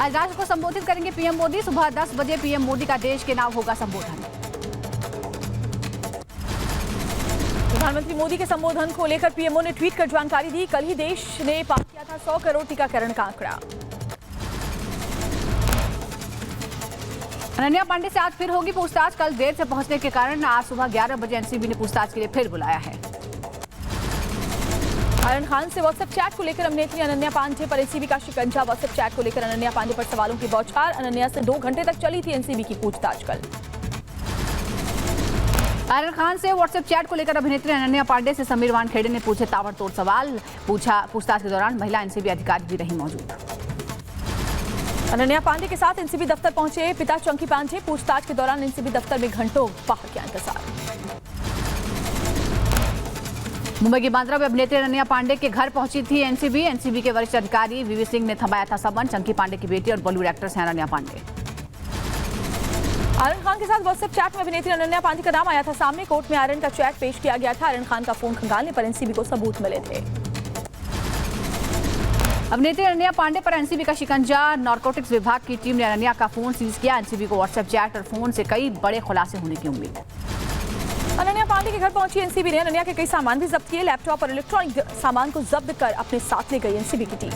आज राष्ट्र को संबोधित करेंगे पीएम मोदी। सुबह 10 बजे पीएम मोदी का देश के नाम होगा संबोधन। प्रधानमंत्री मोदी के संबोधन को लेकर पीएमओ ने ट्वीट कर जानकारी दी। कल ही देश ने पार किया था 100 करोड़ टीकाकरण का आंकड़ा। अनन्या पांडे से आज फिर होगी पूछताछ। कल देर से पहुंचने के कारण आज सुबह 11 बजे एनसीबी ने पूछताछ के लिए फिर बुलाया है। आर्यन खान से व्हाट्सएप चैट को लेकर अभिनेत्री अनन्या पांडे पर एनसीबी का शिकंजा। व्हाट्सएप चैट को लेकर अनन्या पांडे पर सवालों की बौछार। अनन्या से 2 घंटे तक चली थी एनसीबी की पूछताछ। कल आर्यन खान से व्हाट्सएप चैट को लेकर अभिनेत्री अनन्या पांडे से समीर वानखेड़े ने पूछे ताबड़तोड़ सवाल। पूछताछ के दौरान महिला एनसीबी अधिकारी भी रही मौजूद। अनन्या पांडे के साथ एनसीबी दफ्तर पहुंचे पिता चंकी पांडे। पूछताछ के दौरान एनसीबी दफ्तर में घंटों बाहर किया इंतजार। मुंबई के बांद्रा में अभिनेत्री अनन्या पांडे के घर पहुंची थी एनसीबी। एनसीबी के वरिष्ठ अधिकारी वीवी सिंह ने थमाया था समन। चंकी पांडे की बेटी और बॉलीवुड एक्ट्रेस हैं अनन्या पांडे। आर्यन खान के साथ व्हाट्सएप चैट में अभिनेत्री अनन्या पांडे का नाम आया था सामने। कोर्ट में आर्यन का चैट पेश किया गया था। आर्यन खान का फोन खंगालने पर एनसीबी को सबूत मिले थे। अभिनेत्री अनन्या पांडे पर एनसीबी का शिकंजा। नारकोटिक्स विभाग की टीम ने अनन्या का फोन सीज किया। एनसीबी को व्हाट्सएप चैट और फोन से कई बड़े खुलासे होने की उम्मीद। अनन्या पांडे के घर पहुंची एनसीबी ने अनन्या के कई सामान भी जब्त किए। लैपटॉप और इलेक्ट्रॉनिक सामान को जब्त कर अपने साथ ले गई एनसीबी की टीम।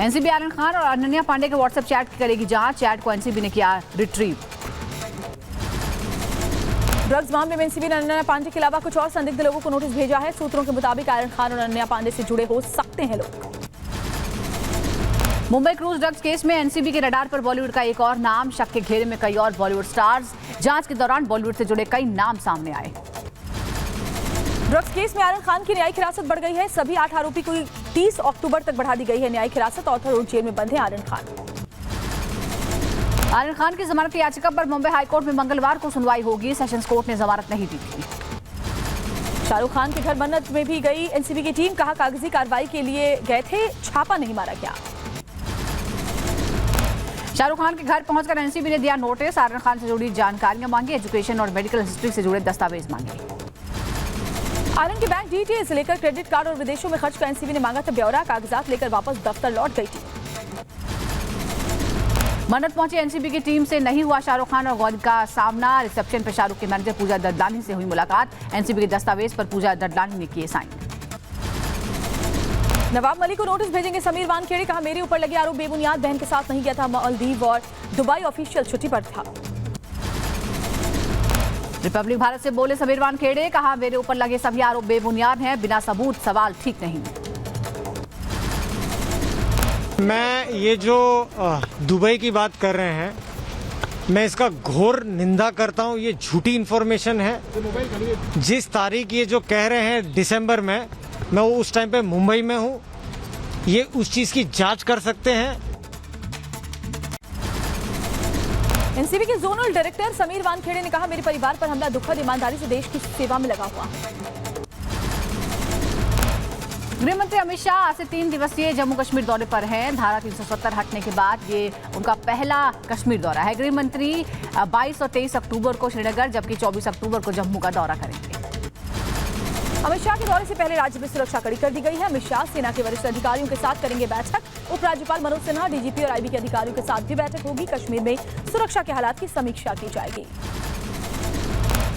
एनसीबी आर्यन खान और अनन्या पांडे के व्हाट्सएप चैट की करेगी जांच। चैट को एनसीबी ने किया रिट्रीव। ड्रग्स मामले में एनसीबी ने अनन्या पांडे के अलावा कुछ और संदिग्ध लोगों को नोटिस भेजा है। सूत्रों के मुताबिक आर्यन खान और अनन्या पांडे से जुड़े हो सकते हैं लोग। मुंबई क्रूज ड्रग्स केस में एनसीबी के रडार पर बॉलीवुड का एक और नाम। शक के घेरे में कई और बॉलीवुड स्टार्स। जांच के दौरान बॉलीवुड से जुड़े कई नाम सामने आए। ड्रग्स केस में आर्यन खान की न्यायिक हिरासत बढ़ गई है। सभी 8 आरोपी को 30 अक्टूबर तक बढ़ा दी गई है न्यायिक हिरासत। ऑर्थर रोड जेल में बंद है आर्यन खान। आर्यन खान की जमानत याचिका पर मुंबई हाईकोर्ट में मंगलवार को सुनवाई होगी। सेशंस कोर्ट ने जमानत नहीं दी थी। शाहरुख खान के घर मन्नत में भी गई एनसीबी की टीम। कहा कागजी कार्रवाई के लिए गए थे, छापा नहीं मारा गया। शाहरुख खान के घर पहुंचकर एनसीबी ने दिया नोटिस। आर्यन खान से जुड़ी जानकारियां मांगी। एजुकेशन और मेडिकल हिस्ट्री से जुड़े दस्तावेज मांगे। आर्यन के बैंक डिटेल्स लेकर क्रेडिट कार्ड और विदेशों में खर्च का एनसीबी ने मांगा था ब्यौरा। कागजात लेकर वापस दफ्तर लौट गई थी। मन्नत पहुंची एनसीबी की टीम से नहीं हुआ शाहरुख खान और गौरी का सामना। रिसेप्शन पर शाहरुख के मैनेजर पूजा ददलानी से हुई मुलाकात। एनसीबी के दस्तावेज पर पूजा ददलानी ने किए साइन। नवाब मलिक को नोटिस भेजेंगे समीर वानखेड़े। कहा मेरे ऊपर लगे आरोप बेबुनियाद। बहन के साथ नहीं गया था मालदीव और दुबई ऑफिशियल छुट्टी पर था। रिपब्लिक भारत से बोले समीर वानखेड़े। कहा मेरे ऊपर लगे सभी आरोप बेबुनियाद हैं। बिना सबूत सवाल ठीक नहीं। मैं ये जो दुबई की बात कर रहे हैं, मैं इसका घोर निंदा करता हूं। ये झूठी इन्फॉर्मेशन है। जिस तारीख ये जो कह रहे हैं दिसंबर में, मैं वो उस टाइम पे मुंबई में हूं। ये उस चीज की जांच कर सकते हैं। एनसीबी के जोनल डायरेक्टर समीर वानखेड़े ने कहा मेरे परिवार पर हमला दुखद, ईमानदारी से देश की सेवा में लगा हुआ। गृह मंत्री अमित शाह आज से 3 दिवसीय जम्मू कश्मीर दौरे पर हैं। धारा 370 हटने के बाद ये उनका पहला कश्मीर दौरा है। गृह मंत्री 22 और 23 अक्टूबर को श्रीनगर जबकि 24 अक्टूबर को जम्मू का दौरा करेंगे। अमित शाह के दौरे से पहले राज्य में सुरक्षा कड़ी कर दी गई है। अमित शाह सेना के वरिष्ठ अधिकारियों के साथ करेंगे बैठक। उपराज्यपाल मनोज सिन्हा, डीजीपी और आईबी के अधिकारियों के साथ भी बैठक होगी। कश्मीर में सुरक्षा के हालात की समीक्षा की जाएगी।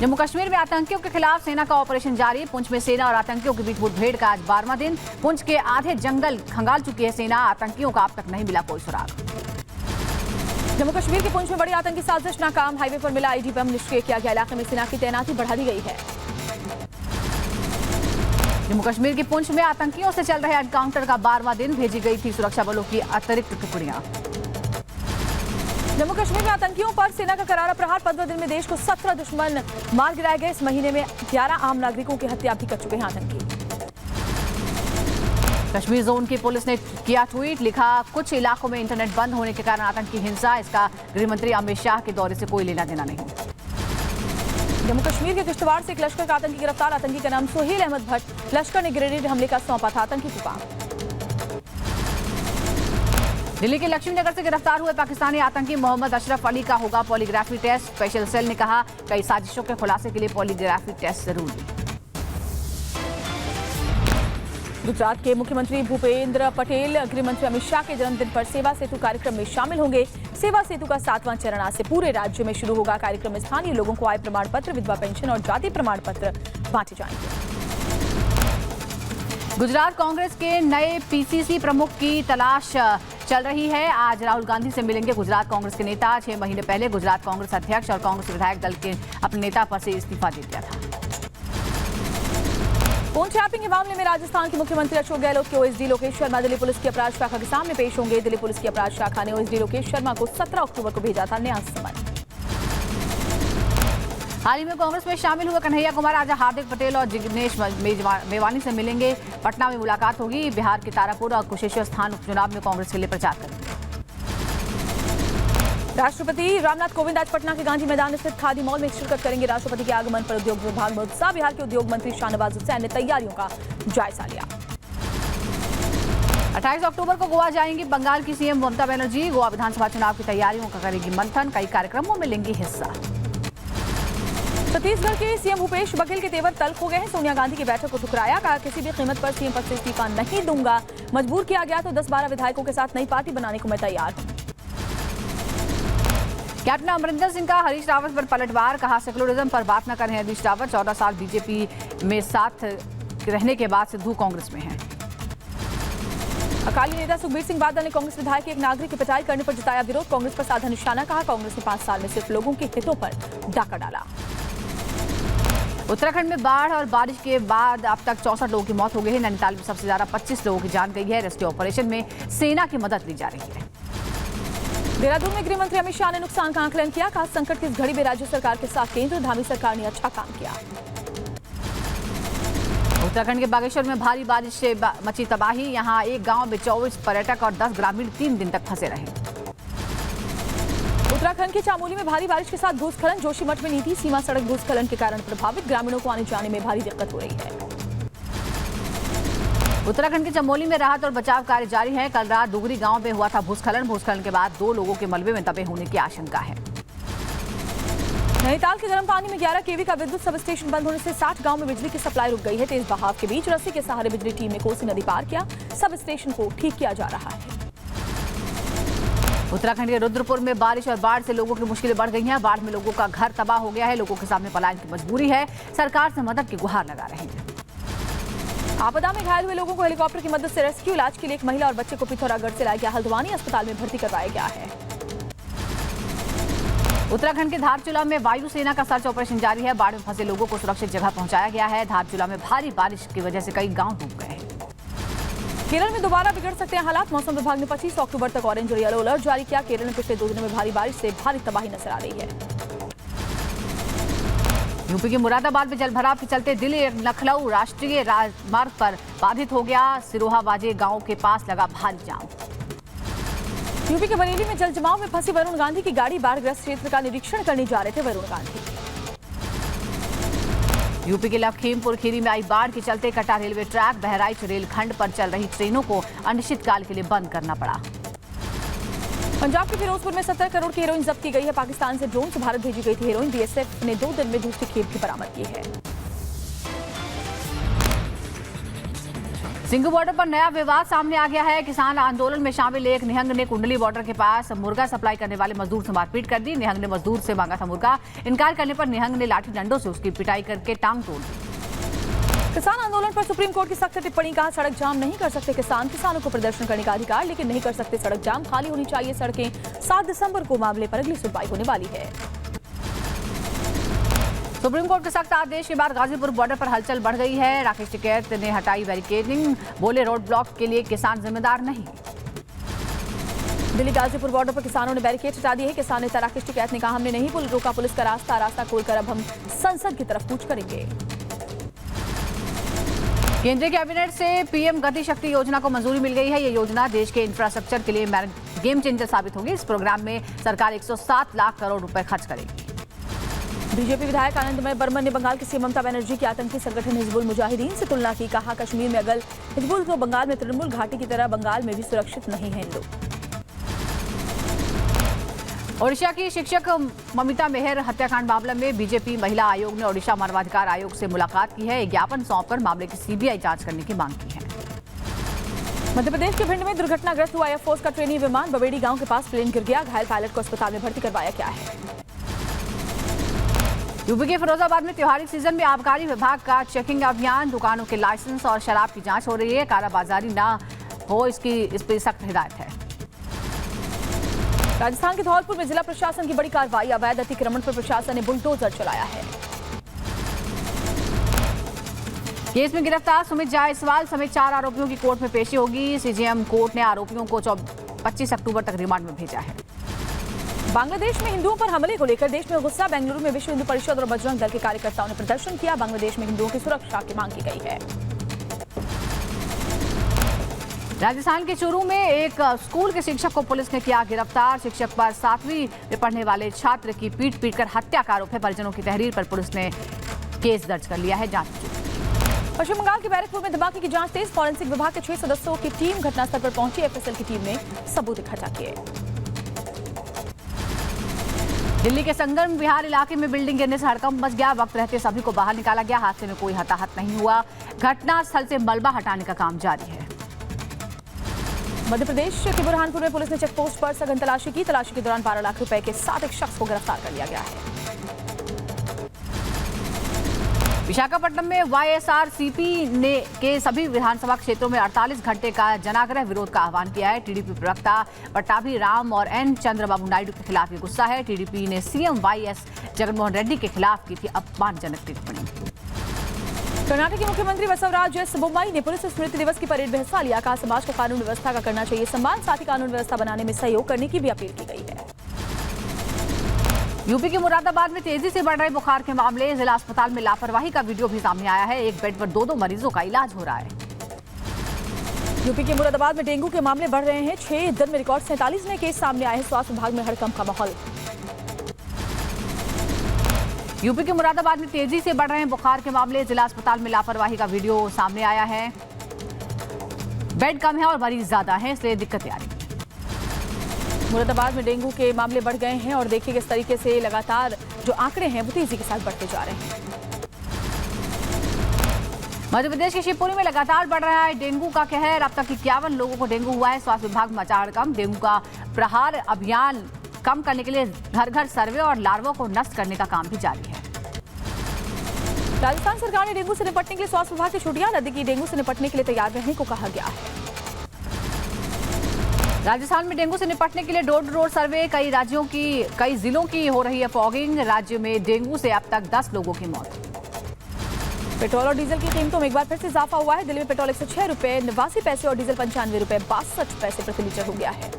जम्मू कश्मीर में आतंकियों के खिलाफ सेना का ऑपरेशन जारी। पुंछ में सेना और आतंकियों के बीच मुठभेड़ का आज 12वां दिन। पुंछ के आधे जंगल खंगाल चुकी है सेना। आतंकियों का अब तक नहीं मिला कोई सुराग। जम्मू कश्मीर के पुंछ में बड़ी आतंकी साजिश नाकाम। हाईवे पर मिला आईडी बम निष्क्रिय किया गया। इलाके में सेना की तैनाती बढ़ा दी गई है। जम्मू कश्मीर के पुंछ में आतंकियों से चल रहे एनकाउंटर का 12वां दिन। भेजी गई थी सुरक्षा बलों की अतिरिक्त टुकड़ियां। जम्मू कश्मीर में आतंकियों पर सेना का करारा प्रहार। 15 दिन में देश को 17 दुश्मन मार गिराए गए। इस महीने में 11 आम नागरिकों की हत्या भी कर चुके हैं आतंकी। कश्मीर जोन की पुलिस ने किया ट्वीट। लिखा कुछ इलाकों में इंटरनेट बंद होने के कारण आतंकी हिंसा। इसका गृह मंत्री अमित शाह के दौरे से कोई लेना देना नहीं। जम्मू कश्मीर के किश्तवाड़ से एक लश्कर का आतंकी गिरफ्तार। आतंकी का नाम सोहेल अहमद भट्ट। लश्कर ने ग्रेनेड हमले का सौंपा था आतंकी को काम। दिल्ली के लक्ष्मीनगर से गिरफ्तार हुए पाकिस्तानी आतंकी मोहम्मद अशरफ अली का होगा पॉलीग्राफी टेस्ट। स्पेशल सेल ने कहा कई साजिशों के खुलासे के लिए पॉलीग्राफी टेस्ट जरूरी। गुजरात के मुख्यमंत्री भूपेंद्र पटेल गृह मंत्री अमित शाह के जन्मदिन पर सेवा सेतु कार्यक्रम में शामिल होंगे। सेवा सेतु का 7वां चरण आज से पूरे राज्य में शुरू होगा। कार्यक्रम में स्थानीय लोगों को आय प्रमाण पत्र, विधवा पेंशन और जाति प्रमाण पत्र बांटे जाएंगे। गुजरात कांग्रेस के नए पीसीसी प्रमुख की तलाश चल रही है। आज राहुल गांधी से मिलेंगे गुजरात कांग्रेस के नेता। 6 महीने पहले गुजरात कांग्रेस अध्यक्ष और कांग्रेस विधायक दल के अपने नेता पद से इस्तीफा दे दिया था। फोन टैपिंग के मामले में राजस्थान के मुख्यमंत्री अशोक गहलोत के ओएसडी लोकेश शर्मा दिल्ली पुलिस की अपराध शाखा के सामने पेश होंगे। दिल्ली पुलिस की अपराध शाखा ने ओएसडी लोकेश शर्मा को 17 अक्टूबर को भेजा था न्याय समन। हाल ही में कांग्रेस में शामिल हुए कन्हैया कुमार आज हार्दिक पटेल और जिग्नेश मेवानी से मिलेंगे। पटना में मुलाकात होगी। बिहार के तारापुर और कुशेश्वर स्थान उपचुनाव में कांग्रेस के लिए प्रचार करेंगे। राष्ट्रपति रामनाथ कोविंद आज पटना के गांधी मैदान स्थित खादी मॉल में शिरकत करेंगे। राष्ट्रपति के आगमन पर उद्योग विभाग में उत्साह। बिहार के उद्योग मंत्री शाहनवाज हुसैन ने तैयारियों का जायजा लिया। 28 अक्टूबर को गोवा जाएंगी बंगाल की सीएम ममता बनर्जी। गोवा विधानसभा चुनाव की तैयारियों का करेगी मंथन। कई कार्यक्रमों में लेंगी हिस्सा। छत्तीसगढ़ के सीएम भूपेश बघेल के तेवर तल्ख हो गए हैं। सोनिया गांधी की बैठक को ठुकराया। कहा किसी भी कीमत पर सीएम पद से इस्तीफा नहीं दूंगा। मजबूर किया गया तो 10-12 विधायकों के साथ नई पार्टी बनाने को मैं तैयार हूं। कैप्टन अमरिंदर सिंह का हरीश रावत पर पलटवार। कहा सेकुलरिज्म पर बात न करें हरीश रावत। 14 साल बीजेपी में साथ रहने के बाद सिद्धू कांग्रेस में हैं। अकाली नेता सुखबीर सिंह बादल ने कांग्रेस विधायक के एक नागरिक की पिटाई करने पर जताया विरोध। कांग्रेस पर साधा निशाना। कहा कांग्रेस ने 5 साल में सिर्फ लोगों के हितों पर डाका डाला। उत्तराखंड में बाढ़ और बारिश के बाद अब तक 64 लोगों की मौत हो गई है। नैनीताल में सबसे ज्यादा 25 लोगों की जान गई है। रेस्क्यू ऑपरेशन में सेना की मदद ली जा रही है। देहरादून में गृह मंत्री अमित शाह ने नुकसान का आकलन किया। कहा संकट की इस घड़ी में राज्य सरकार के साथ केंद्र धामी सरकार ने अच्छा काम किया। उत्तराखंड के बागेश्वर में भारी बारिश से मची तबाही। यहां एक गांव में 24 पर्यटक और 10 ग्रामीण 3 दिन तक फंसे रहे। उत्तराखंड के चामोली में भारी बारिश के साथ भूस्खलन। जोशीमठ में नीति सीमा सड़क भूस्खलन के कारण प्रभावित। ग्रामीणों को आने जाने में भारी दिक्कत हो रही है। उत्तराखंड के चमोली में राहत और बचाव कार्य जारी है। कल रात डुगरी गांव में हुआ था भूस्खलन। भूस्खलन के बाद 2 लोगों के मलबे में दबे होने की आशंका है। नैनीताल के गर्म पानी में 11 केवी का विद्युत सब स्टेशन बंद होने से 60 गांव में बिजली की सप्लाई रुक गई है। तेज बहाव के बीच रस्सी के सहारे बिजली टीम ने कोसी नदी पार किया। सब स्टेशन को ठीक किया जा रहा है। उत्तराखंड के रुद्रपुर में बारिश और बाढ़ से लोगों की मुश्किलें बढ़ गई हैं। बाढ़ में लोगों का घर तबाह हो गया है। लोगों के सामने पलायन की मजबूरी है। सरकार से मदद की गुहार लगा रहे हैं। आपदा में घायल हुए लोगों को हेलीकॉप्टर की मदद से रेस्क्यू। इलाज के लिए एक महिला और बच्चे को पिथौरागढ़ से लाया गया। हल्द्वानी अस्पताल में भर्ती करवाया गया है। उत्तराखंड के धारचूला में वायुसेना का सर्च ऑपरेशन जारी है। बाढ़ में फंसे लोगों को सुरक्षित जगह पहुंचाया गया है। धारचूला में भारी बारिश की वजह से कई गांव डूब गए हैं। केरल में दोबारा बिगड़ सकते हैं हालात। मौसम विभाग ने 25 अक्टूबर तक ऑरेंज और येलो अलर्ट जारी किया। केरल में पिछले 2 दिनों में भारी बारिश से भारी तबाही नजर आ रही है। यूपी के मुरादाबाद में जलभराव के चलते दिल्ली लखनऊ राष्ट्रीय राजमार्ग पर बाधित हो गया। सिरोहा बाजे गांव के पास लगा भारी जाम। यूपी के बरेली में जल जमाव में फंसी वरुण गांधी की गाड़ी। बाढ़ग्रस्त क्षेत्र का निरीक्षण करने जा रहे थे वरुण गांधी। यूपी के लखीमपुर खीरी में आई बाढ़ के चलते कटा रेलवे ट्रैक। बहराइच रेलखंड पर चल रही ट्रेनों को अनिश्चितकाल के लिए बंद करना पड़ा। पंजाब के फिरोजपुर में 70 करोड़ की हेरोइन जब्त की गई है। पाकिस्तान से ड्रोन से भारत भेजी गई थी हेरोइन। बीएसएफ ने 2 दिन में दूसरी खेप भी बरामद की है। सिंघू बॉर्डर पर नया विवाद सामने आ गया है। किसान आंदोलन में शामिल एक निहंग ने कुंडली बॉर्डर के पास मुर्गा सप्लाई करने वाले मजदूर से मारपीट कर दी। निहंग ने मजदूर से मांगा था मुर्गा। इनकार करने पर निहंग ने लाठी डंडों से उसकी पिटाई करके टांग तोड़ दी। किसान आंदोलन पर सुप्रीम कोर्ट की सख्त टिप्पणी। कहा सड़क जाम नहीं कर सकते किसान। किसानों को प्रदर्शन करने का अधिकार, लेकिन नहीं कर सकते सड़क जाम। खाली होनी चाहिए सड़कें। 7 दिसंबर को मामले पर अगली सुनवाई होने वाली है। सुप्रीम कोर्ट के सख्त आदेश के बाद गाजीपुर बॉर्डर पर हलचल बढ़ गई है। राकेश टिकैत ने हटाई बैरिकेडिंग। बोले रोड ब्लॉक के लिए किसान जिम्मेदार नहीं। दिल्ली गाजीपुर बॉर्डर पर किसानों ने बैरिकेड हटा दिए हैं। किसान नेता राकेश टिकैत ने कहा हमने नहीं रोका पुलिस का रास्ता खोलकर अब हम संसद की तरफ कूच करेंगे। केंद्रीय कैबिनेट से पीएम गति शक्ति योजना को मंजूरी मिल गई है। ये योजना देश के इंफ्रास्ट्रक्चर के लिए गेम चेंजर साबित होगी। इस प्रोग्राम में सरकार 107 लाख करोड़ रुपए खर्च करेगी। बीजेपी विधायक आनंदमय बर्मन ने बंगाल की सीएम ममता बनर्जी की आतंकी संगठन हिजबुल मुजाहिदीन से तुलना की। कहा कश्मीर में अगर हिजबुल तो बंगाल में तृणमूल घाटी की तरह बंगाल में भी सुरक्षित नहीं है लोग। ओडिशा की शिक्षक ममिता मेहर हत्याकांड मामले में बीजेपी महिला आयोग ने ओडिशा मानवाधिकार आयोग से मुलाकात की है। एक ज्ञापन सौंपकर मामले की सीबीआई जांच करने की मांग की है। मध्य प्रदेश के भिंड में दुर्घटनाग्रस्त हुआ एयरफोर्स का ट्रेनी विमान बवेड़ी गांव के पास प्लेन गिर गया। घायल पायलट को अस्पताल में भर्ती करवाया गया है। यूपी के फिरोजाबाद में त्योहारी सीजन में आबकारी विभाग का चेकिंग अभियान, दुकानों के लाइसेंस और शराब की जांच हो रही है। कालाबाजारी ना हो इस पर सख्त हिदायत है। राजस्थान के धौलपुर में जिला प्रशासन की बड़ी कार्रवाई, अवैध अतिक्रमण पर प्रशासन ने बुलडोजर चलाया है। केस में गिरफ्तार सुमित जायसवाल समेत 4 आरोपियों की कोर्ट में पेशी होगी। सीजेएम कोर्ट ने आरोपियों को 25 अक्टूबर तक रिमांड में भेजा है। बांग्लादेश में हिंदुओं पर हमले को लेकर देश में गुस्सा, बेंगलुरु में विश्व हिंदू परिषद और बजरंग दल के कार्यकर्ताओं ने प्रदर्शन किया। बांग्लादेश में हिंदुओं की सुरक्षा की मांग की गई है। राजस्थान के चूरू में एक स्कूल के शिक्षक को पुलिस ने किया गिरफ्तार। शिक्षक पर 7वीं में पढ़ने वाले छात्र की पीट-पीटकर हत्या का आरोप है। परिजनों की तहरीर पर पुलिस ने केस दर्ज कर लिया है। जांच पश्चिम बंगाल के बैरकपुर में धमाके की जांच तेज, फॉरेंसिक विभाग के 6 सदस्यों की टीम घटनास्थल पर पहुंची। एफएसएल की टीम ने सबूत इकट्ठा किए। दिल्ली के संगम विहार इलाके में बिल्डिंग गिरने से हड़कंप मच गया। वक्त रहते सभी को बाहर निकाला गया। हादसे में कोई हताहत नहीं हुआ। घटनास्थल से मलबा हटाने का काम जारी है। मध्य प्रदेश के बुरहानपुर में पुलिस ने चेकपोस्ट पर सघन तलाशी की। तलाशी के दौरान 12 लाख रुपए के साथ एक शख्स को गिरफ्तार कर लिया गया है। विशाखापट्टनम में वाईएसआरसीपी ने के सभी विधानसभा क्षेत्रों में 48 घंटे का जनाग्रह विरोध का आह्वान किया है। टीडीपी प्रवक्ता पट्टाभी राम और एन चंद्रबाबू नायडू के खिलाफ ये गुस्सा है। टीडीपी ने सीएम वाईएस जगनमोहन रेड्डी के खिलाफ की थी अपमानजनक टिप्पणी। कर्नाटक के मुख्यमंत्री बसवराज बोम्मई ने पुलिस स्मृति दिवस की परेड में हिस्सा लिया। कहा समाज को कानून व्यवस्था का करना चाहिए सम्मान, साथ ही कानून व्यवस्था बनाने में सहयोग करने की भी अपील की गई है। यूपी के मुरादाबाद में तेजी से बढ़ रहे बुखार के मामले, जिला अस्पताल में लापरवाही का वीडियो भी सामने आया है। एक बेड पर 2 मरीजों का इलाज हो रहा है। यूपी के मुरादाबाद में डेंगू के मामले बढ़ रहे हैं। 6 दिन में रिकॉर्ड 47 नए केस सामने आए हैं। स्वास्थ्य विभाग में हड़कंप का माहौल। यूपी के मुरादाबाद में तेजी से बढ़ रहे हैं बुखार के मामले, जिला अस्पताल में लापरवाही का वीडियो सामने आया है। बेड कम है और मरीज ज्यादा हैं, इसलिए दिक्कतें आ रही हैं। मुरादाबाद में डेंगू के मामले बढ़ गए हैं और देखिए किस तरीके से लगातार जो आंकड़े हैं वो तेजी के साथ बढ़ते जा रहे हैं। मध्य प्रदेश के शिवपुरी में लगातार बढ़ रहा है डेंगू का कहर। अब तक 51 लोगों को डेंगू हुआ है। स्वास्थ्य विभाग में मचा हड़कंप। डेंगू का प्रहार अभियान कम करने के लिए घर घर सर्वे और लार्वों को नष्ट करने का काम भी जारी है। राजस्थान सरकार ने डेंगू से निपटने के लिए स्वास्थ्य विभाग की छुट्टियां रद्द की। डेंगू से निपटने के लिए तैयार रहने को कहा गया है। राजस्थान में डेंगू से निपटने के लिए डोर टू डोर सर्वे, कई जिलों की हो रही है फॉगिंग। राज्य में डेंगू से अब तक 10 लोगों की मौत। पेट्रोल और डीजल की कीमतों में एक बार फिर से इजाफा हुआ है। दिल्ली में पेट्रोल 106 रुपए 89 पैसे और डीजल 95 रुपए 62 पैसे प्रति लीटर हो गया है।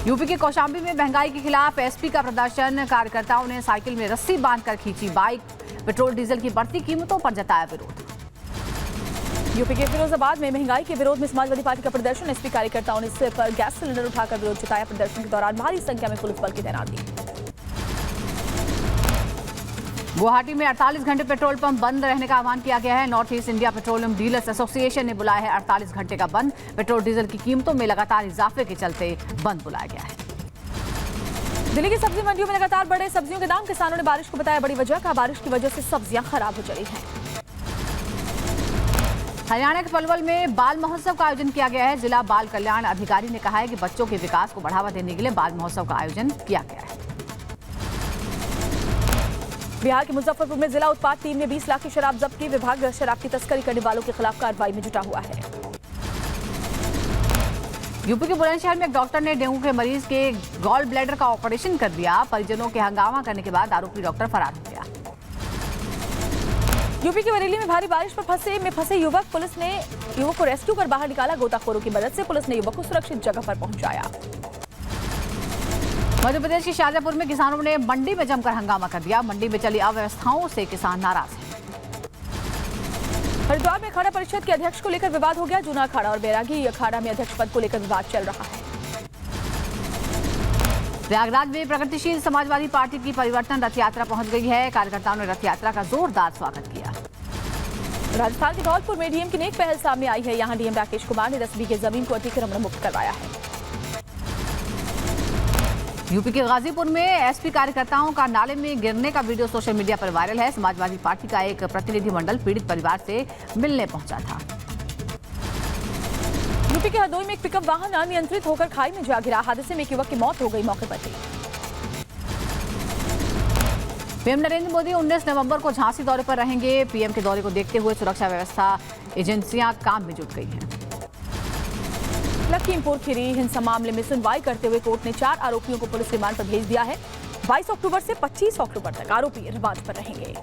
यूपी के कौशाम्बी में महंगाई के खिलाफ एसपी का प्रदर्शन। कार्यकर्ताओं ने साइकिल में रस्सी बांधकर खींची बाइक। पेट्रोल डीजल की बढ़ती कीमतों पर जताया विरोध। यूपी के फिरोजाबाद में महंगाई के विरोध में समाजवादी पार्टी का प्रदर्शन। एसपी कार्यकर्ताओं ने सिर पर गैस सिलेंडर उठाकर विरोध जताया। प्रदर्शन के दौरान भारी संख्या में पुलिस बल की तैनाती। गुवाहाटी में 48 घंटे पेट्रोल पंप बंद रहने का आह्वान किया गया है। North east India petroleum dealers association ने बुलाया है 48 घंटे का बंद। पेट्रोल डीजल की कीमतों में लगातार इजाफे के चलते बंद बुलाया गया है। दिल्ली की सब्जी मंडियों में लगातार बढ़े सब्जियों के दाम। किसानों ने बारिश को बताया बड़ी वजह। कहा बारिश की वजह से सब्जियां खराब हो चली हैं। हरियाणा के पलवल में बाल महोत्सव का आयोजन किया गया है। जिला बाल कल्याण अधिकारी ने कहा है कि बच्चों के विकास को बढ़ावा देने के लिए बाल महोत्सव का आयोजन किया गया है। बिहार के मुजफ्फरपुर में जिला उत्पाद टीम ने 20 लाख की शराब जब्त की। विभाग शराब की तस्करी करने वालों के खिलाफ कार्रवाई में जुटा हुआ है। यूपी के बुलंदशहर में एक डॉक्टर ने डेंगू के मरीज के गॉल ब्लैडर का ऑपरेशन कर दिया। परिजनों के हंगामा करने के बाद आरोपी डॉक्टर फरार हो गया। यूपी के बरेली में भारी बारिश पर फंसे युवक। पुलिस ने युवक को रेस्क्यू कर बाहर निकाला। गोताखोरों की मदद से पुलिस ने युवक को सुरक्षित जगह पर पहुंचाया। मध्य प्रदेश के शाजापुर में किसानों ने मंडी में जमकर हंगामा कर दिया। मंडी में चली अव्यवस्थाओं से किसान नाराज हैं। हरिद्वार में अखाड़ा परिषद के अध्यक्ष को लेकर विवाद हो गया। जूना अखाड़ा और बैरागी अखाड़ा में अध्यक्ष पद को लेकर विवाद चल रहा है। प्रयागराज में प्रगतिशील समाजवादी पार्टी की परिवर्तन रथ यात्रा पहुंच गई है। कार्यकर्ताओं ने रथ यात्रा का जोरदार स्वागत किया। राजस्थान के धौलपुर में डीएम की नेक पहल सामने आई है। यहां डीएम राकेश कुमार ने 10 बीघे जमीन को अतिक्रमण मुक्त करवाया है। यूपी के गाजीपुर में एसपी कार्यकर्ताओं का नाले में गिरने का वीडियो सोशल मीडिया पर वायरल है। समाजवादी पार्टी का एक प्रतिनिधिमंडल पीड़ित परिवार से मिलने पहुंचा था। यूपी के हरदोई में एक पिकअप वाहन अनियंत्रित होकर खाई में जा गिरा। हादसे में एक युवक की मौत हो गई, मौके पर ही। पीएम नरेंद्र मोदी 19 नवंबर को झांसी दौरे पर रहेंगे। पीएम के दौरे को देखते हुए सुरक्षा व्यवस्था एजेंसियां काम में जुट गई हैं। लखीमपुर खीरी हिंसा मामले में सुनवाई करते हुए कोर्ट ने 4 आरोपियों को पुलिस रिमांड पर भेज दिया है। 22 अक्टूबर से 25 अक्टूबर तक आरोपी रिमांड पर रहेंगे।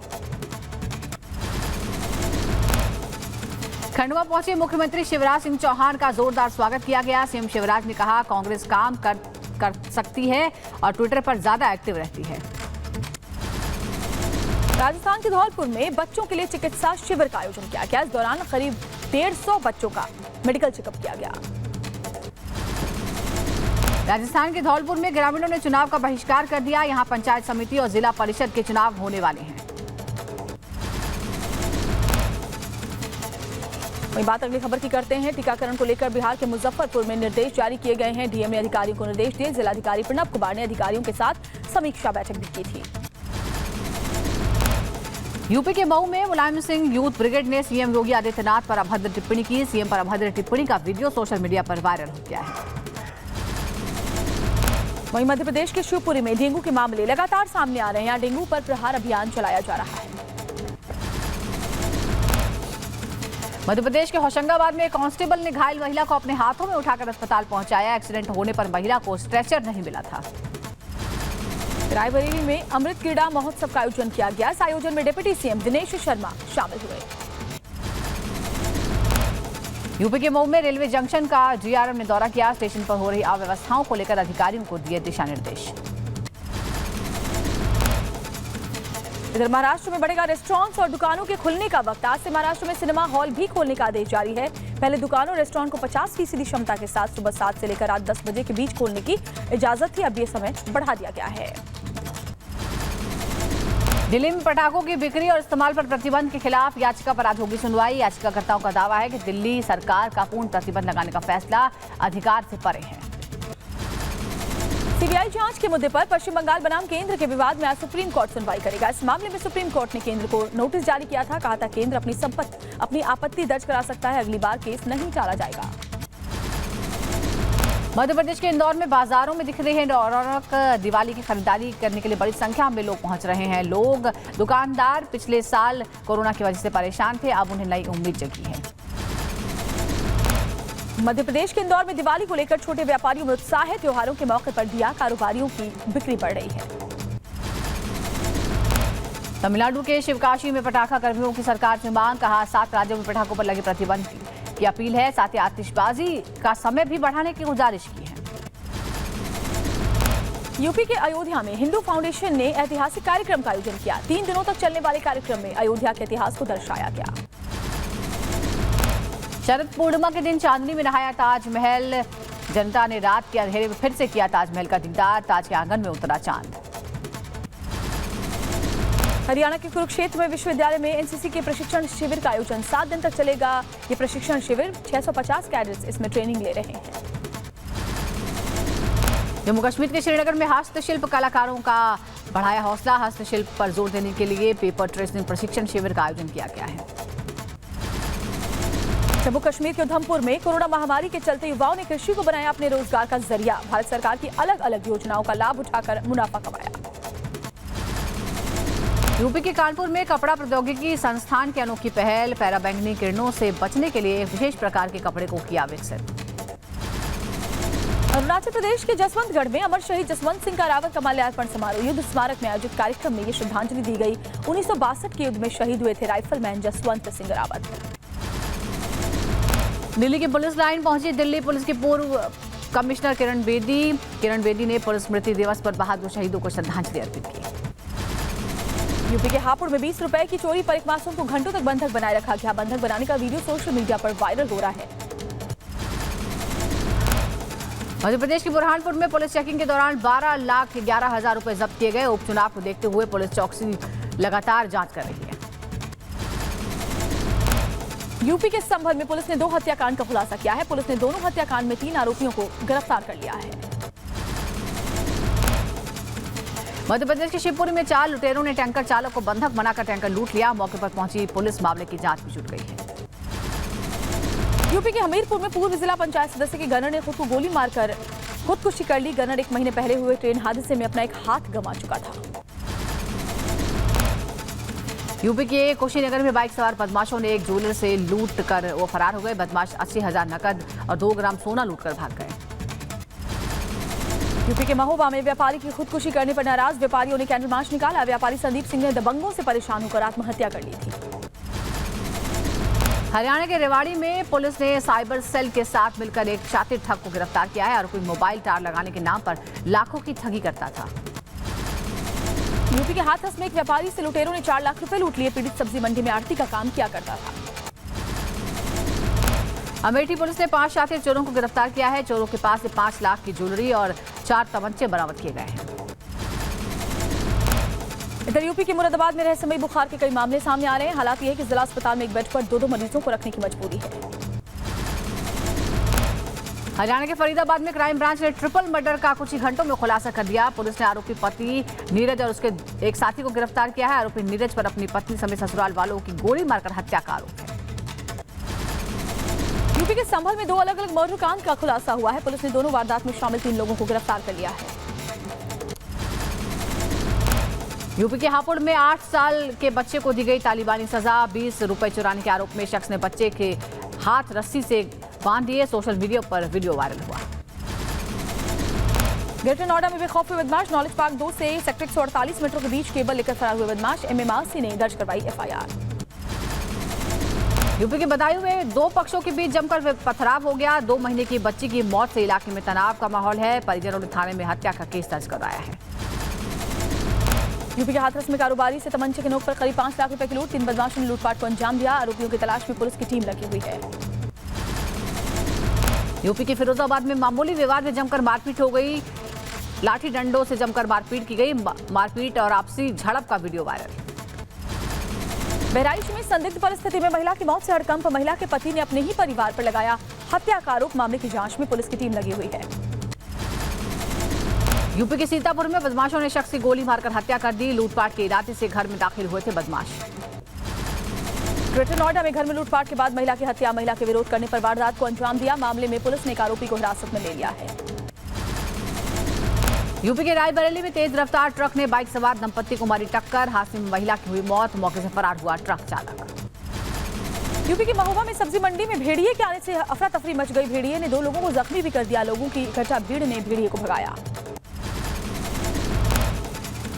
खंडवा पहुंचे मुख्यमंत्री शिवराज सिंह चौहान का जोरदार स्वागत किया गया। सीएम शिवराज ने कहा, कांग्रेस काम कर सकती है और ट्विटर पर ज्यादा एक्टिव रहती है। राजस्थान के धौलपुर में बच्चों के लिए चिकित्सा शिविर का आयोजन किया गया। इस दौरान करीब 150 बच्चों का मेडिकल चेकअप किया गया। राजस्थान के धौलपुर में ग्रामीणों ने चुनाव का बहिष्कार कर दिया। यहां पंचायत समिति और जिला परिषद के चुनाव होने वाले हैं। वहीं बात अगली खबर की करते हैं। टीकाकरण को लेकर बिहार के मुजफ्फरपुर में निर्देश जारी किए गए हैं। डीएम ने अधिकारियों को निर्देश दिए। जिलाधिकारी प्रणव कुमार ने अधिकारियों के साथ समीक्षा बैठक भी की थी। यूपी के मऊ में मुलायम सिंह यूथ ब्रिगेड ने सीएम योगी आदित्यनाथ पर अभद्र टिप्पणी की। सीएम पर अभद्र टिप्पणी का वीडियो सोशल मीडिया पर वायरल हो गया है। वहीं मध्य प्रदेश के शिवपुरी में डेंगू के मामले लगातार सामने आ रहे हैं। यहाँ डेंगू पर प्रहार अभियान चलाया जा रहा है। मध्य प्रदेश के होशंगाबाद में कांस्टेबल ने घायल महिला को अपने हाथों में उठाकर अस्पताल पहुंचाया। एक्सीडेंट होने पर महिला को स्ट्रेचर नहीं मिला था। रायबरेली में अमृत क्रीड़ा महोत्सव का आयोजन किया गया। इस आयोजन में डिप्टी सीएम दिनेश शर्मा शामिल हुए। यूपी के मऊ में रेलवे जंक्शन का जीआरएम ने दौरा किया। स्टेशन पर हो रही अव्यवस्थाओं को लेकर अधिकारियों को दिए दिशा निर्देश। इधर महाराष्ट्र में बढ़ेगा रेस्टोरेंट्स और दुकानों के खुलने का वक्त। आज से महाराष्ट्र में सिनेमा हॉल भी खोलने का आदेश जारी है। पहले दुकानों और रेस्टोरेंट को 50% क्षमता के साथ सुबह 7 से लेकर रात 10 बजे के बीच खोलने की इजाजत थी। अब ये समय बढ़ा दिया गया है। दिल्ली में पटाखों की बिक्री और इस्तेमाल पर प्रतिबंध के खिलाफ याचिका पर आज होगी सुनवाई। याचिकाकर्ताओं का दावा है कि दिल्ली सरकार का पूर्ण प्रतिबंध लगाने का फैसला अधिकार से परे है। सीबीआई जांच के मुद्दे पर पश्चिम बंगाल बनाम केंद्र के विवाद में आज सुप्रीम कोर्ट सुनवाई करेगा। इस मामले में सुप्रीम कोर्ट ने केंद्र को नोटिस जारी किया था। कहा था केंद्र अपनी आपत्ति दर्ज करा सकता है। अगली बार केस नहीं टाला जाएगा। मध्य प्रदेश के इंदौर में बाजारों में दिख रही है रौनक। दिवाली की खरीदारी करने के लिए बड़ी संख्या में लोग पहुंच रहे हैं। लोग दुकानदार पिछले साल कोरोना की वजह से परेशान थे, अब उन्हें नई उम्मीद जगी है। मध्य प्रदेश के इंदौर में दिवाली को लेकर छोटे व्यापारियों में उत्साह है। त्योहारों के मौके पर दिया कारोबारियों की बिक्री बढ़ रही है। तमिलनाडु के शिवकाशी में पटाखा कर्मियों की सरकार से मांग। कहा, 7 राज्यों में पटाखों पर लगे प्रतिबंध की अपील है। साथ ही आतिशबाजी का समय भी बढ़ाने की गुजारिश की है। यूपी के अयोध्या में हिंदू फाउंडेशन ने ऐतिहासिक कार्यक्रम का आयोजन किया। 3 दिनों तक चलने वाले कार्यक्रम में अयोध्या के इतिहास को दर्शाया गया। शरद पूर्णिमा के दिन चांदनी में नहाया ताजमहल। जनता ने रात के अंधेरे में फिर से किया ताजमहल का दीदार। ताज के आंगन में उतरा चांद। हरियाणा के कुरुक्षेत्र में विश्वविद्यालय में एनसीसी के प्रशिक्षण शिविर का आयोजन 7 दिन तक चलेगा। ये प्रशिक्षण शिविर 650 कैडेट्स इसमें ट्रेनिंग ले रहे हैं। जम्मू कश्मीर के श्रीनगर में हस्तशिल्प कलाकारों का बढ़ाया हौसला। हस्तशिल्प पर जोर देने के लिए पेपर ट्रेसिंग प्रशिक्षण शिविर का आयोजन किया गया है। जम्मू कश्मीर के उधमपुर में कोरोना महामारी के चलते युवाओं ने कृषि को बनाया अपने रोजगार का जरिया। भारत सरकार की अलग अलग योजनाओं का लाभ उठाकर मुनाफा कमाया। यूपी के कानपुर में कपड़ा प्रौद्योगिकी संस्थान की अनोखी पहल। पैराबैंगनी किरणों से बचने के लिए एक विशेष प्रकार के कपड़े को किया विकसित। अरुणाचल प्रदेश के जसवंतगढ़ में अमर शहीद जसवंत सिंह का रावत का माल्यार्पण समारोह। युद्ध स्मारक में आयोजित कार्यक्रम में ये श्रद्धांजलि दी गई। 1962 के युद्ध में शहीद हुए थे राइफलमैन जसवंत सिंह रावत। दिल्ली की पुलिस लाइन पहुंची दिल्ली पुलिस की पूर्व कमिश्नर किरण बेदी। किरण बेदी ने पुलिस स्मृति दिवस पर बहादुर शहीदों को श्रद्धांजलि अर्पित की। यूपी के हापुड़ में 20 रुपए की चोरी पर एक मासूम को घंटों तक बंधक बनाए रखा गया। बंधक बनाने का वीडियो सोशल मीडिया पर वायरल हो रहा है। मध्य प्रदेश के बुरहानपुर में पुलिस चेकिंग के दौरान 12,11,000 रुपए जब्त किए गए। उपचुनाव को देखते हुए पुलिस चौकसी लगातार जांच कर रही है। यूपी के संभल में पुलिस ने 2 हत्याकांड का खुलासा किया है। पुलिस ने दोनों हत्याकांड में 3 आरोपियों को गिरफ्तार कर लिया है। मध्य प्रदेश के शिवपुरी में 4 लुटेरों ने टैंकर चालक को बंधक बनाकर टैंकर लूट लिया। मौके पर पहुंची पुलिस मामले की जांच में जुट गई है। यूपी के हमीरपुर में पूर्व जिला पंचायत सदस्य के गनर ने खुद को गोली मारकर खुदकुशी कर ली। गनर 1 महीने पहले हुए ट्रेन हादसे में अपना एक हाथ गंवा चुका था। यूपी के कुशीनगर में बाइक सवार बदमाशों ने एक ज्वेलर से लूट कर वो फरार हो गए। बदमाश 80,000 नकद और 2 ग्राम सोना लूट कर भाग गए। यूपी के महोबा में व्यापारी की खुदकुशी करने पर नाराज व्यापारियों ने कैंडल मार्च निकाला। व्यापारी संदीप सिंह ने दबंगों से परेशान होकर आत्महत्या कर ली थी। हरियाणा के रेवाड़ी में पुलिस ने साइबर सेल के साथ मिलकर एक शातिर ठग को गिरफ्तार किया है। आरोपी मोबाइल टावर लगाने के नाम पर लाखों की ठगी करता था। यूपी के हाथरस में एक व्यापारी से लुटेरों ने 4 लाख रुपए लूट लिए। पीड़ित सब्जी मंडी में आड़ती का काम किया करता था। अमेठी पुलिस ने 5 शातिर चोरों को गिरफ्तार किया है। चोरों के पास से 5 लाख की ज्वेलरी और 4 तमंचे बरामद किए गए हैं। इधर यूपी के मुरादाबाद में रहस्यमयी बुखार के कई मामले सामने आ रहे हैं। हालात यह है कि जिला अस्पताल में एक बेड पर 2 मरीजों को रखने की मजबूरी है। हरियाणा के फरीदाबाद में क्राइम ब्रांच ने ट्रिपल मर्डर का कुछ ही घंटों में खुलासा कर दिया। पुलिस ने आरोपी पति नीरज और उसके एक साथी को गिरफ्तार किया है। आरोपी नीरज पर अपनी पत्नी समेत ससुराल वालों की गोली मारकर हत्या का आरोप है। यूपी के संभल में 2 अलग-अलग मर्डर कांड का खुलासा हुआ है। पुलिस ने दोनों वारदात में शामिल 3 लोगों को गिरफ्तार कर लिया है। यूपी के हापुड़ में 8 साल के बच्चे को दी गई तालिबानी सजा। 20 रुपए चुराने के आरोप में शख्स ने बच्चे के हाथ रस्सी से बांध दिए। सोशल मीडिया पर वीडियो वायरल हुआ। ग्रेटर नोएडा में बेखौफ हुए बदमाश। नॉलेज पार्क 2 से सेक्टर 148 मीटर के बीच केबल लेकर फरार हुए बदमाश। एमएमआरसी ने दर्ज करवाई एफआईआर। यूपी के बदायूं में 2 पक्षों के बीच जमकर पथराव हो गया। 2 महीने की बच्ची की मौत से इलाके में तनाव का माहौल है। परिजनों ने थाने में हत्या का केस दर्ज करवाया है। यूपी के हाथरस में कारोबारी से तमंचे के नोक पर करीब 5 लाख रुपए की लूट। 3 बदमाशों ने लूटपाट को अंजाम दिया। आरोपियों की तलाश में पुलिस की टीम लगी हुई है। यूपी के फिरोजाबाद में मामूली विवाद में जमकर मारपीट हो गई। लाठी डंडों से जमकर मारपीट की गई। मारपीट और आपसी झड़प का वीडियो वायरल। बहराइच में संदिग्ध परिस्थिति में महिला की मौत से हड़कंप। महिला के पति ने अपने ही परिवार पर लगाया हत्या का आरोप। मामले की जांच में पुलिस की टीम लगी हुई है। यूपी के सीतापुर में बदमाशों ने शख्स की गोली मारकर हत्या कर दी। लूटपाट के इरादे से घर में दाखिल हुए थे बदमाश। ग्रेटर नोएडा में घर में लूटपाट के बाद महिला की हत्या। महिला के विरोध करने पर वारदात को अंजाम दिया। मामले में पुलिस ने एक आरोपी को हिरासत में ले लिया है। यूपी के रायबरेली में तेज रफ्तार ट्रक ने बाइक सवार दंपत्ति को मारी टक्कर। हादसे में महिला की हुई मौत। मौके से फरार हुआ ट्रक चालक। यूपी के महोबा में सब्जी मंडी में भेड़िए के आने से अफरा तफरी मच गई। भेड़िए ने 2 लोगों को जख्मी भी कर दिया। लोगों की इकट्ठा भीड़ ने भेड़िए को भगाया।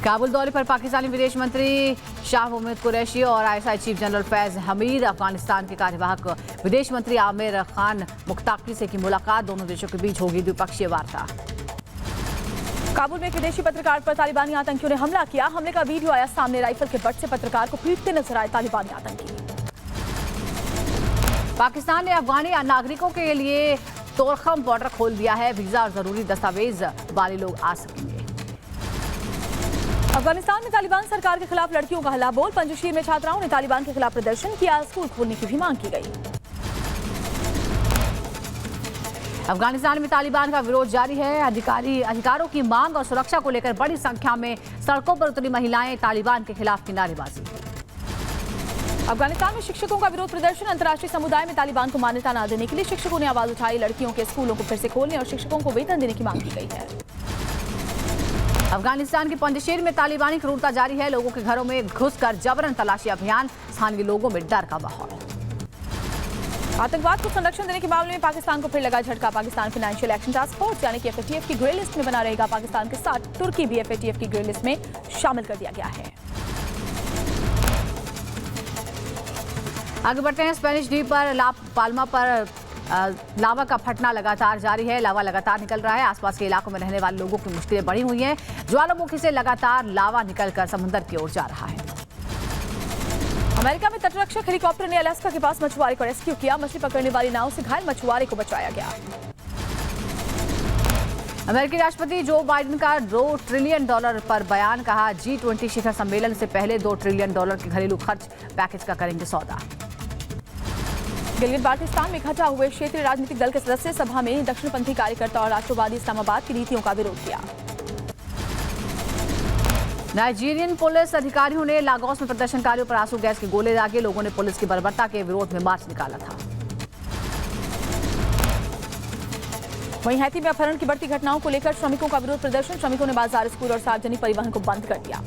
काबुल दौरे पर पाकिस्तानी विदेश मंत्री शाह मोहम्मद कुरैशी और ISI chief general Faiz Hamid, Afghanistan के कार्यवाहक विदेश मंत्री आमिर खान मुख्ताकी से की मुलाकात। दोनों देशों के बीच होगी द्विपक्षीय वार्ता। काबुल में एक विदेशी पत्रकार पर तालिबानी आतंकियों ने हमला किया। हमले का वीडियो आया सामने। राइफल के बट से पत्रकार को पीटते नजर आए तालिबानी आतंकी। पाकिस्तान ने अफगानी नागरिकों के लिए तोरखम बॉर्डर खोल दिया है। वीजा और जरूरी दस्तावेज वाले लोग आ सकेंगे। अफगानिस्तान में तालिबान सरकार के खिलाफ लड़कियों का हल्ला बोल। पंजशीर में छात्राओं ने तालिबान के खिलाफ प्रदर्शन किया। स्कूल खोलने की भी मांग की गई। अफगानिस्तान में तालिबान का विरोध जारी है। अधिकारों की मांग और सुरक्षा को लेकर बड़ी संख्या में सड़कों पर उतरी महिलाएं। तालिबान के खिलाफ किनारेबाजी। अफगानिस्तान में शिक्षकों का विरोध प्रदर्शन। अंतर्राष्ट्रीय समुदाय में तालिबान को मान्यता न देने के लिए शिक्षकों ने आवाज उठाई। लड़कियों के स्कूलों को फिर से खोलने और शिक्षकों को वेतन देने की मांग की गई है। अफगानिस्तान के पंजशीर में तालिबानी क्रूरता जारी है। लोगों के घरों में घुसकर जबरन तलाशी अभियान। स्थानीय लोगों में डर का माहौल। आतंकवाद को संरक्षण देने के मामले में पाकिस्तान को फिर लगा झटका। Pakistan financial action task force यानी कि एफएटीएफ की ग्रे लिस्ट में बना रहेगा। पाकिस्तान के साथ तुर्की भी एफएटीएफ की ग्रे लिस्ट में शामिल कर दिया गया है। आगे बढ़ते हैं। स्पेनिश द्वीप पर ला पाल्मा पर लावा का फटना लगातार जारी है। लावा लगातार निकल रहा है। आसपास के इलाकों में रहने वाले लोगों की मुश्किलें बढ़ी हुई हैं। ज्वालामुखी से लगातार लावा निकलकर समुद्र की ओर जा रहा है। अमेरिका में तटरक्षक हेलीकॉप्टर ने अलास्का के पास मछुआरे को रेस्क्यू किया। मछली पकड़ने वाली नाव से घायल मछुआरे को बचाया गया। अमेरिकी राष्ट्रपति जो बाइडेन का $2 ट्रिलियन पर बयान। कहा G20 शिखर सम्मेलन से पहले $2 ट्रिलियन के घरेलू खर्च पैकेज का करेंगे सौदा। गिलगित बाल्टिस्तान में इकट्ठा हुए क्षेत्रीय राजनीतिक दल के सदस्य सभा में दक्षिणपंथी कार्यकर्ता और राष्ट्रवादी इस्लामाबाद की नीतियों का विरोध किया। नाइजीरियन पुलिस अधिकारियों ने लागोस में प्रदर्शनकारियों पर आंसू गैस के गोले दागे। लोगों ने पुलिस की बर्बरता के विरोध में मार्च निकाला था। वहीं हैती में अपहरण की बढ़ती घटनाओं को लेकर श्रमिकों का विरोध प्रदर्शन। श्रमिकों ने बाजार, स्कूल और सार्वजनिक परिवहन को बंद कर दिया।